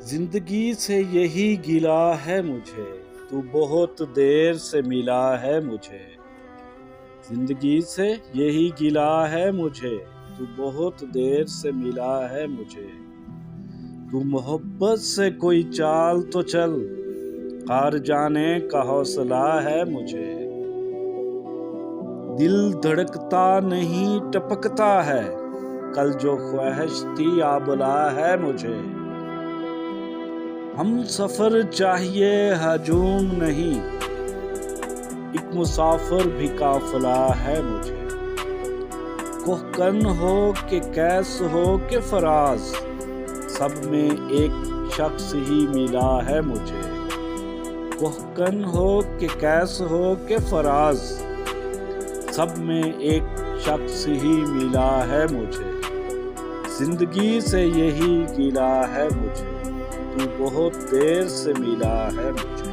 زندگی سے یہی گلا ہے مجھے، تو بہت دیر سے ملا ہے مجھے۔ زندگی سے یہی گلا ہے مجھے، تو بہت دیر سے ملا ہے مجھے۔ تو محبت سے کوئی چال تو چل، ہار جانے کا حوصلہ ہے مجھے۔ دل دھڑکتا نہیں ٹپکتا ہے، کل جو خواہش تھی آ بلا ہے مجھے۔ ہم سفر چاہیے ہجوم نہیں، ایک مسافر بھی قافلہ ہے مجھے۔ کوہکن ہو کہ کیس ہو کہ فراز، سب میں ایک شخص ہی ملا ہے مجھے۔ کوہکن ہو کہ کیس ہو کہ فراز، سب میں ایک شخص ہی ملا ہے مجھے۔ زندگی سے یہی گلا ہے مجھے، تو بہت دیر سے ملا ہے مجھے۔